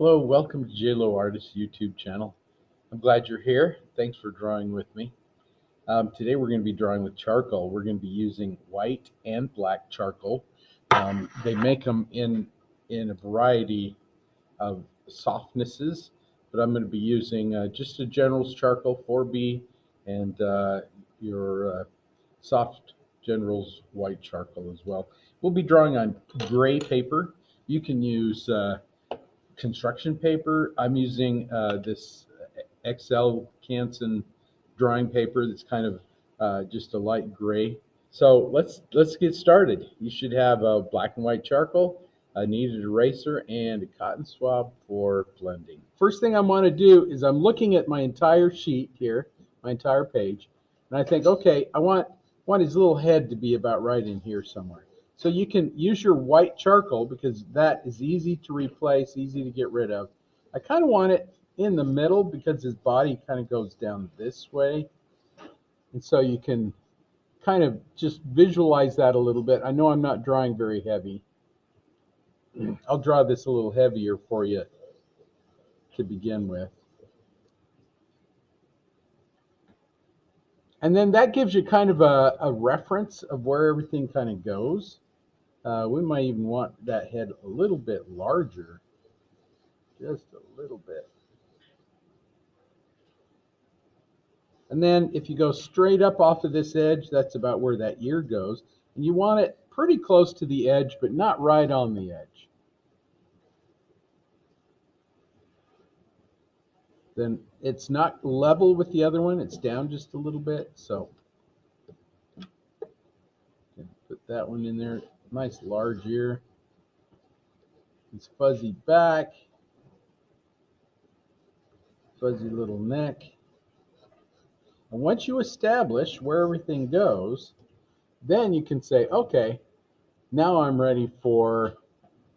Hello, welcome to J Lowe Artist YouTube channel. I'm glad you're here. Thanks for drawing with me. Today we're going to be drawing with charcoal. We're going to be using white and black charcoal. They make them in a variety of softnesses, but I'm going to be using just a General's charcoal 4B and your soft General's white charcoal as well. We'll be drawing on gray paper. You can use construction paper. I'm using this XL Canson drawing paper that's kind of just a light gray. So let's get started. You should have a black and white charcoal, a kneaded eraser, and a cotton swab for blending. First thing I want to do is I'm looking at my entire sheet here, my entire page, and I think, okay, I want his little head to be about right in here somewhere. So you can use your white charcoal because that is easy to replace, easy to get rid of. I kind of want it in the middle because his body kind of goes down this way. And so you can kind of just visualize that a little bit. I know I'm not drawing very heavy. I'll draw this a little heavier for you to begin with. And then that gives you kind of a reference of where everything kind of goes. We might even want that head a little bit larger, just a little bit. And then if you go straight up off of this edge, that's about where that ear goes. And you want it pretty close to the edge, but not right on the edge. Then it's not level with the other one, it's down just a little bit. So put that one in there. Nice large ear. His fuzzy back. Fuzzy little neck. And once you establish where everything goes, then you can say, okay, now I'm ready for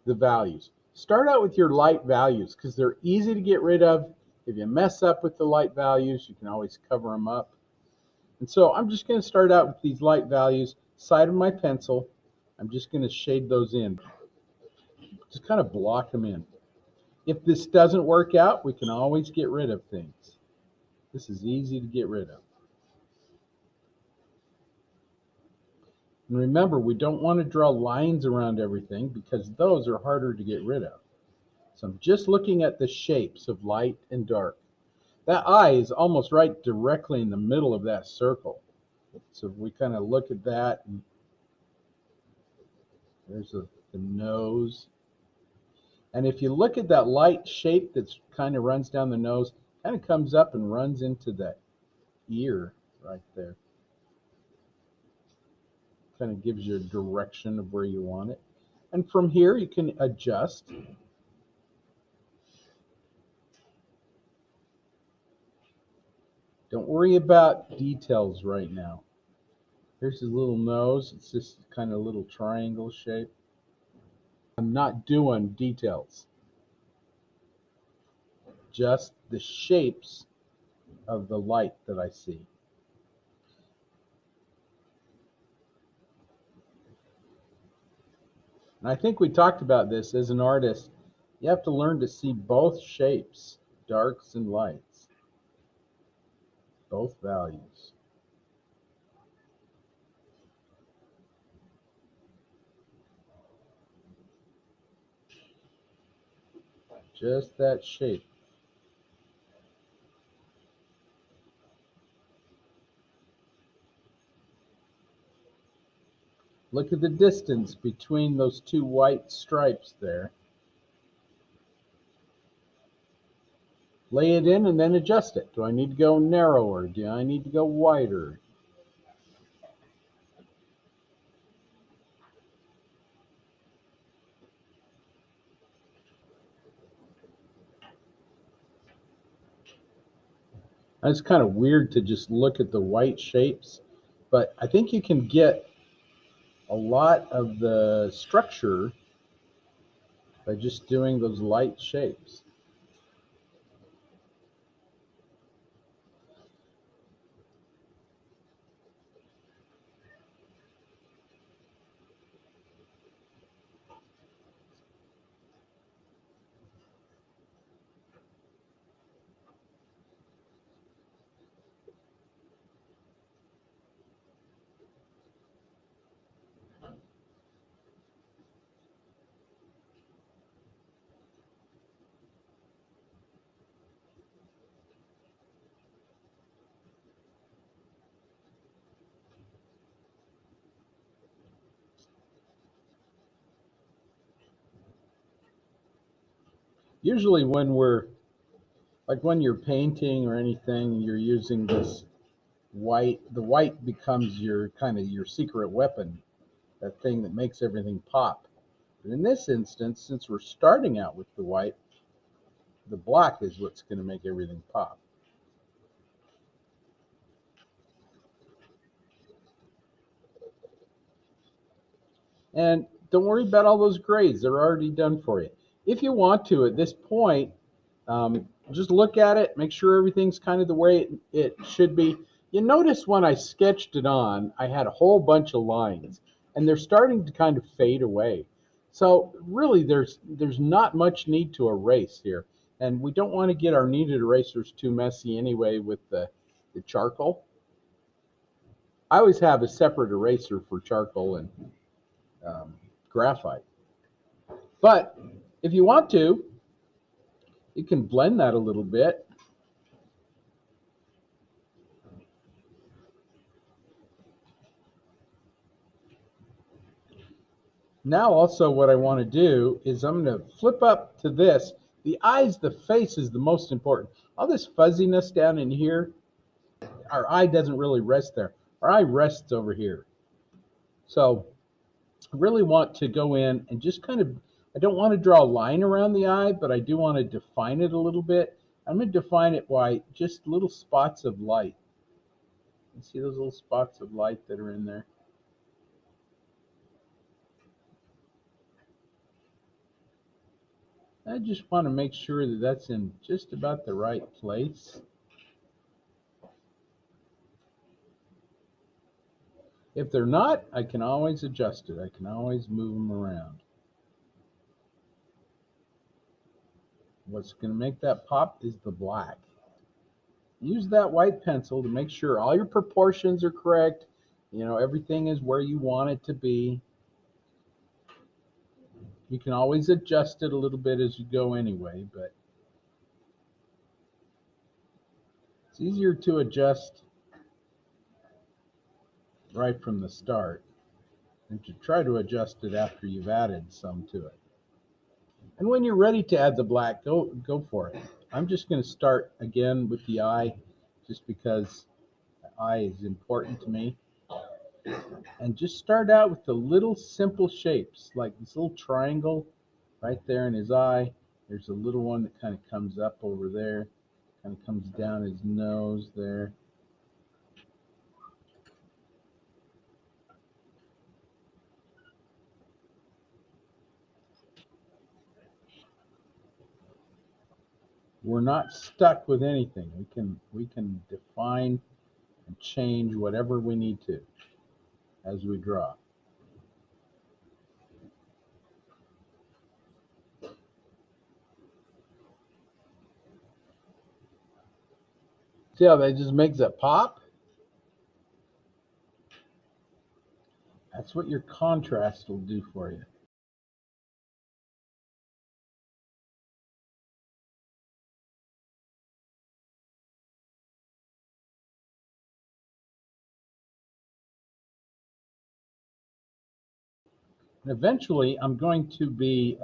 the values. Start out with your light values because they're easy to get rid of. If you mess up with the light values, you can always cover them up. And so I'm just going to start out with these light values. Side of my pencil, I'm just going to shade those in. Just kind of block them in. If this doesn't work out, we can always get rid of things. This is easy to get rid of. And remember, we don't want to draw lines around everything because those are harder to get rid of. So I'm just looking at the shapes of light and dark. That eye is almost right directly in the middle of that circle. So if we kind of look at that, and there's the nose. And if you look at that light shape that kind of runs down the nose, kind of comes up and runs into that ear right there. Kind of gives you a direction of where you want it. And from here you can adjust. Don't worry about details right now. Here's his little nose. It's just kind of a little triangle shape. I'm not doing details. Just the shapes of the light that I see. And I think we talked about this as an artist. You have to learn to see both shapes, darks and lights, both values. Just that shape. Look at the distance between those two white stripes there. Lay it in and then adjust it. Do I need to go narrower? Do I need to go wider? It's kind of weird to just look at the white shapes, but I think you can get a lot of the structure by just doing those light shapes. Usually when you're painting or anything, you're using this white. The white becomes your kind of your secret weapon, that thing that makes everything pop. But in this instance, since we're starting out with the white, the black is what's going to make everything pop. And don't worry about all those grades. They're already done for you. If you want to, at this point, just look at it, make sure everything's kind of the way it should be. You notice when I sketched it on, I had a whole bunch of lines, and they're starting to kind of fade away. So really, there's not much need to erase here. And we don't want to get our kneaded erasers too messy anyway with the charcoal. I always have a separate eraser for charcoal and graphite. But if you want to, you can blend that a little bit. Now also what I want to do is I'm going to flip up to this. The eyes, the face is the most important. All this fuzziness down in here, our eye doesn't really rest there. Our eye rests over here. So I really want to go in and just kind of, I don't want to draw a line around the eye, but I do want to define it a little bit. I'm going to define it by just little spots of light. You see those little spots of light that are in there? I just want to make sure that that's in just about the right place. If they're not, I can always adjust it. I can always move them around. What's going to make that pop is the black. Use that white pencil to make sure all your proportions are correct. You know, everything is where you want it to be. You can always adjust it a little bit as you go anyway, but it's easier to adjust right from the start than to try to adjust it after you've added some to it. And when you're ready to add the black, go for it. I'm just going to start again with the eye, just because the eye is important to me. And just start out with the little simple shapes, like this little triangle right there in his eye. There's a little one that kind of comes up over there, kind of comes down his nose there. We're not stuck with anything. We can define and change whatever we need to as we draw. See how that just makes it pop? That's what your contrast will do for you. And eventually, I'm going to be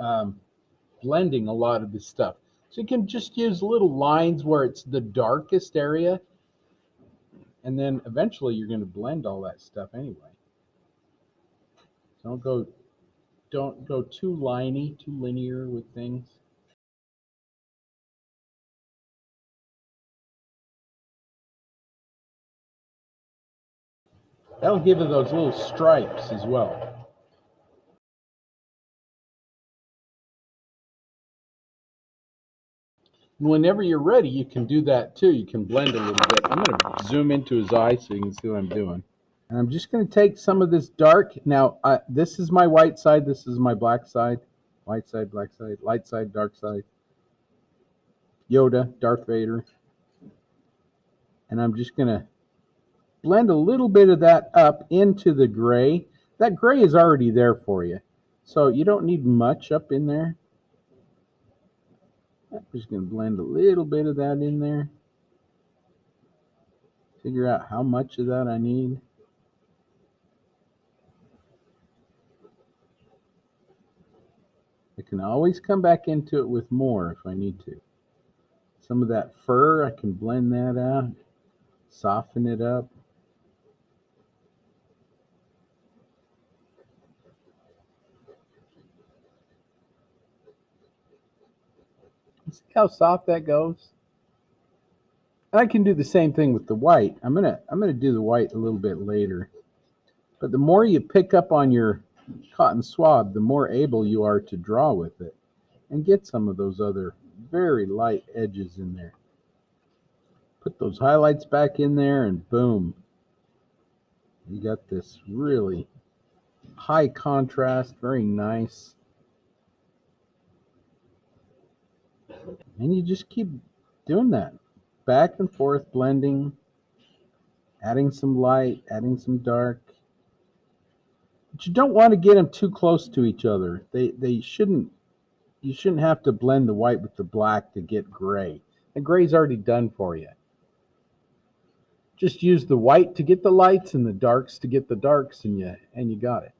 blending a lot of this stuff. So you can just use little lines where it's the darkest area, and then eventually you're going to blend all that stuff anyway. So don't go too liney, too linear with things. That'll give it those little stripes as well. And whenever you're ready, you can do that too. You can blend a little bit. I'm going to zoom into his eye so you can see what I'm doing. And I'm just going to take some of this dark. Now, this is my white side. This is my black side. White side, black side, light side, dark side. Yoda, Darth Vader. And I'm just going to blend a little bit of that up into the gray. That gray is already there for you, so you don't need much up in there. I'm just going to blend a little bit of that in there. Figure out how much of that I need. can always come back into it with more if I need to. Some of that fur, I can blend that out, soften it up. See how soft that goes? And I can do the same thing with the white. I'm gonna do the white a little bit later. But the more you pick up on your cotton swab, the more able you are to draw with it and get some of those other very light edges in there. Put those highlights back in there and boom, you got this really high contrast, very nice. And you just keep doing that, back and forth blending, adding some light, adding some dark. But you don't want to get them too close to each other. They shouldn't. You shouldn't have to blend the white with the black to get gray. The gray's already done for you. Just use the white to get the lights and the darks to get the darks, and you got it.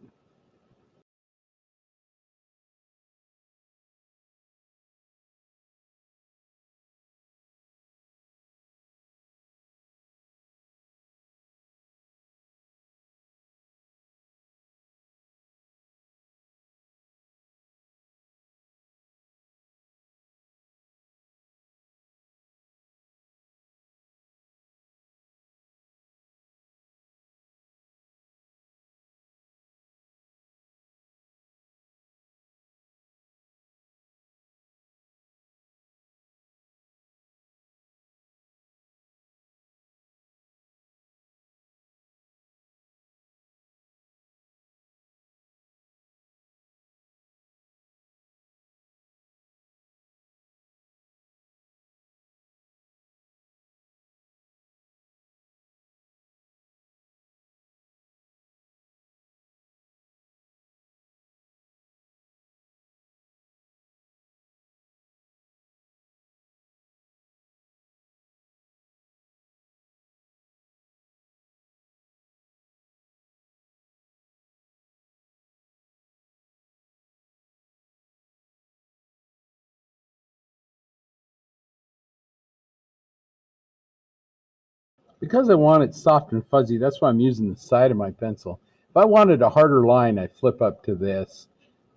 Because I want it soft and fuzzy, that's why I'm using the side of my pencil. If I wanted a harder line, I flip up to this.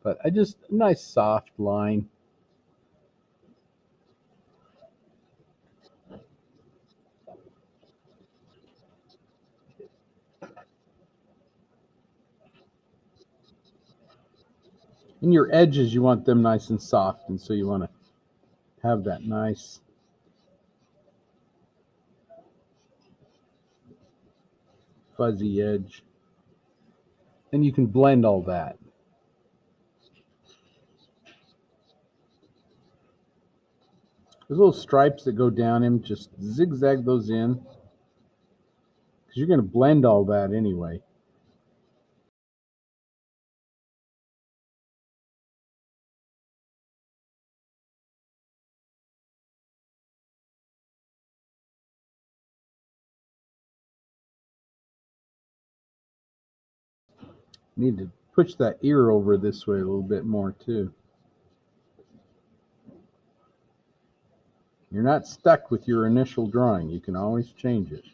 But I just, a nice soft line. And your edges, you want them nice and soft, and so you want to have that nice fuzzy edge. And you can blend all that. There's little stripes that go down him, just zigzag those in, because you're going to blend all that anyway. Need to push that ear over this way a little bit more too. You're not stuck with your initial drawing. You can always change it.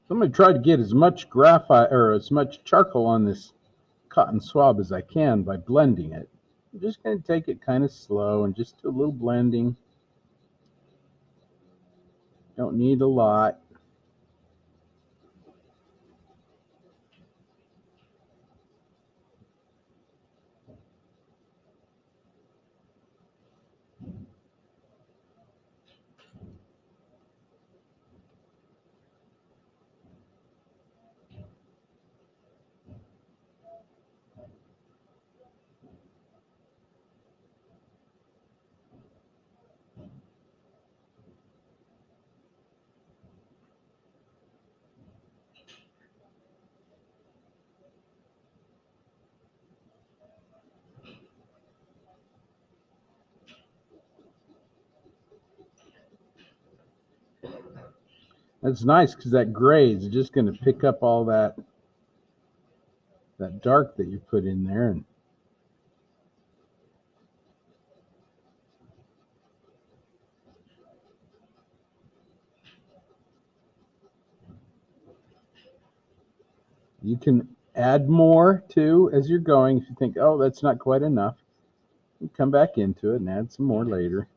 So I'm going to try to get as much graphite or as much charcoal on this cotton swab as I can by blending it. I'm just going to take it kind of slow and just do a little blending. Don't need a lot. That's nice because that gray is just going to pick up all that dark that you put in there. And you can add more too as you're going. If you think, oh, that's not quite enough, you come back into it and add some more later.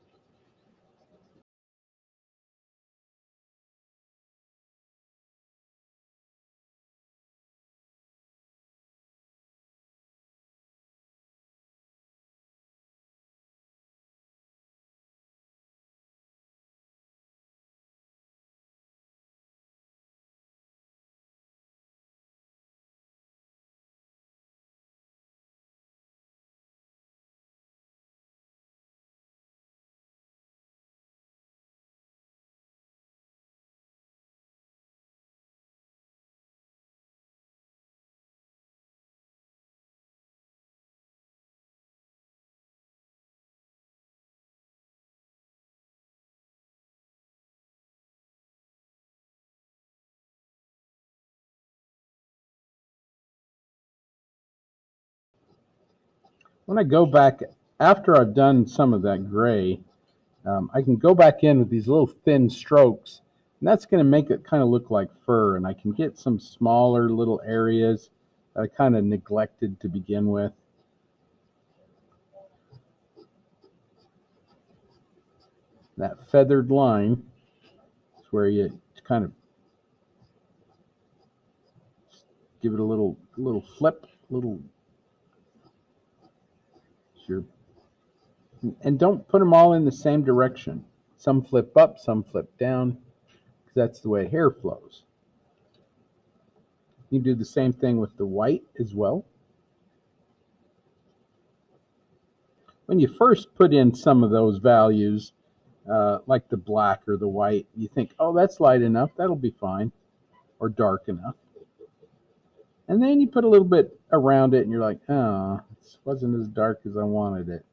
When I go back, after I've done some of that gray, I can go back in with these little thin strokes, and that's going to make it kind of look like fur, and I can get some smaller little areas that I kind of neglected to begin with. That feathered line is where you kind of give it a little flip, little sure, and don't put them all in the same direction. Some flip up, some flip down, because that's the way hair flows. You do the same thing with the white as well. When you first put in some of those values, like the black or the white, you think, oh, that's light enough, that'll be fine, or dark enough. And then you put a little bit around it and you're like, oh, this wasn't as dark as I wanted it.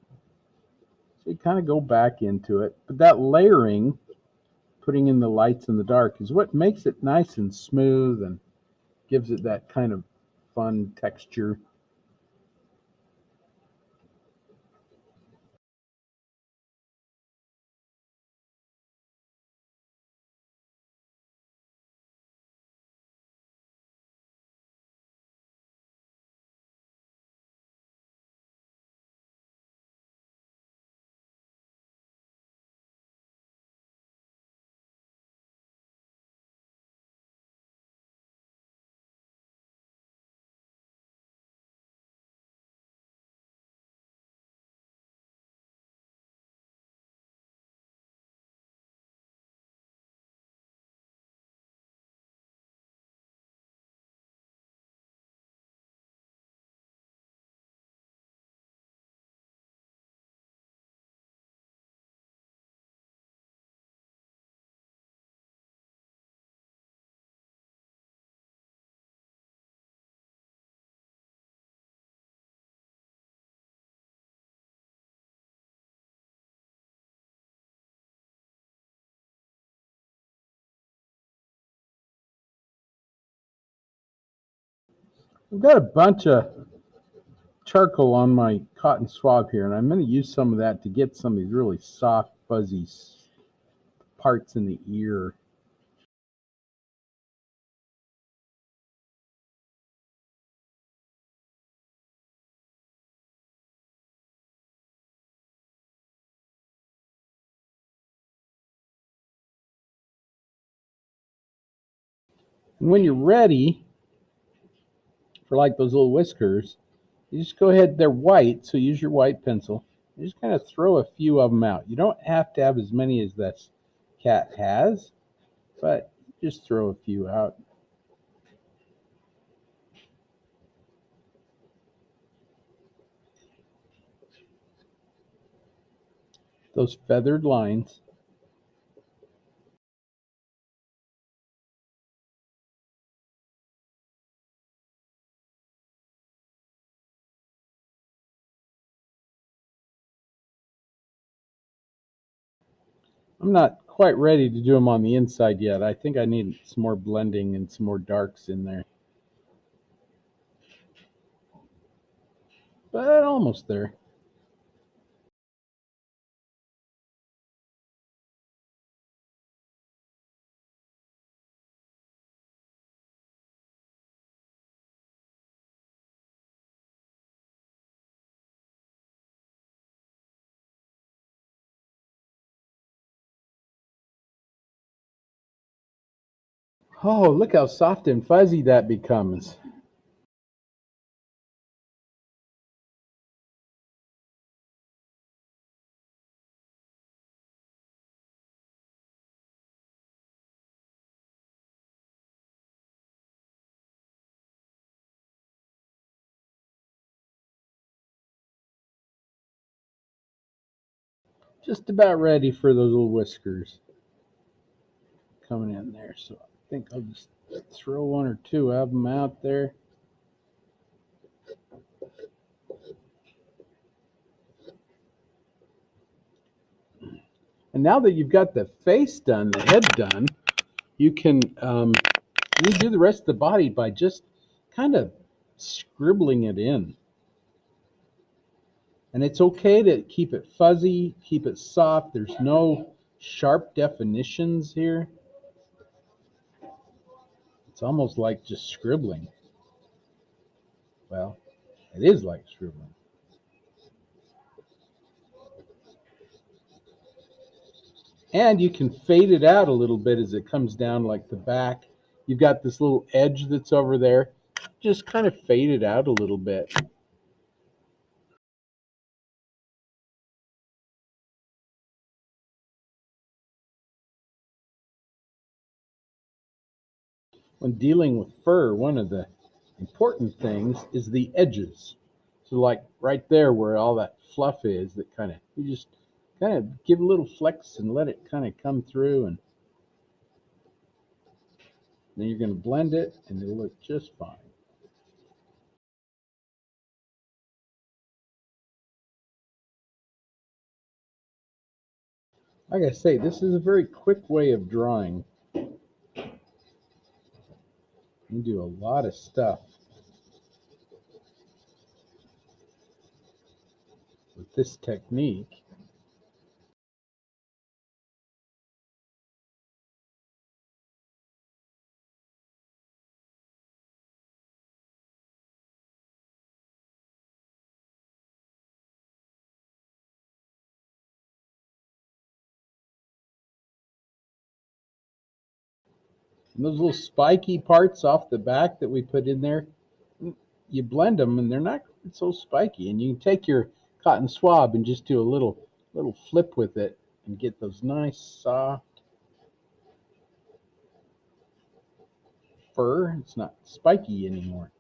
So you kind of go back into it. But that layering, putting in the lights and the dark, is what makes it nice and smooth and gives it that kind of fun texture. I've got a bunch of charcoal on my cotton swab here, and I'm going to use some of that to get some of these really soft, fuzzy parts in the ear. And when you're ready for like those little whiskers, you just go ahead, they're white, so use your white pencil. You just kind of throw a few of them out. You don't have to have as many as this cat has, but just throw a few out. Those feathered lines. I'm not quite quite ready to do them on the inside yet. I think I need some more blending and some more darks in there. But almost there. Oh, look how soft and fuzzy that becomes. Just about ready for those little whiskers coming in there. So I think I'll just throw one or two of them out there. And now that you've got the face done, the head done, you can redo the rest of the body by just kind of scribbling it in. And it's okay to keep it fuzzy, keep it soft. There's no sharp definitions here. It's almost like just scribbling. Well, it is like scribbling. And you can fade it out a little bit as it comes down, like the back. You've got this little edge that's over there. Just kind of fade it out a little bit. When dealing with fur, one of the important things is the edges. So like right there where all that fluff is, that kind of, you just kind of give a little flex and let it kind of come through, and then you're going to blend it and it'll look just fine. Like I say, this is a very quick way of drawing. You do a lot of stuff with this technique. And those little spiky parts off the back that we put in there, you blend them and they're not so spiky. And you can take your cotton swab and just do a little flip with it and get those nice soft fur. It's not spiky anymore.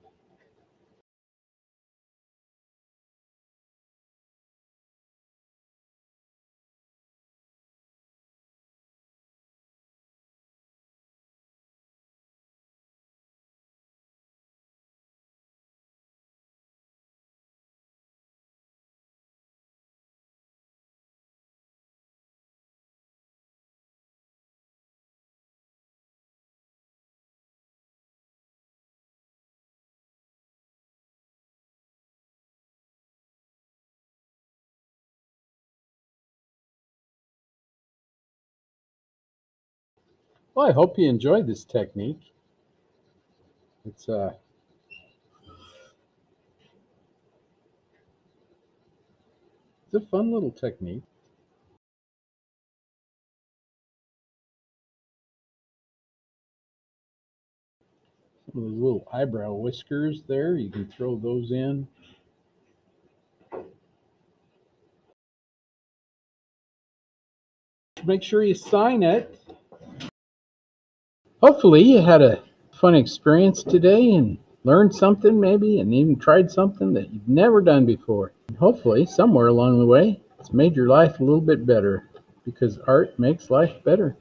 Well, I hope you enjoyed this technique. It's a fun little technique. Some of those little eyebrow whiskers there, you can throw those in. Make sure you sign it. Hopefully you had a fun experience today and learned something maybe, and even tried something that you've never done before. And hopefully somewhere along the way it's made your life a little bit better, because art makes life better.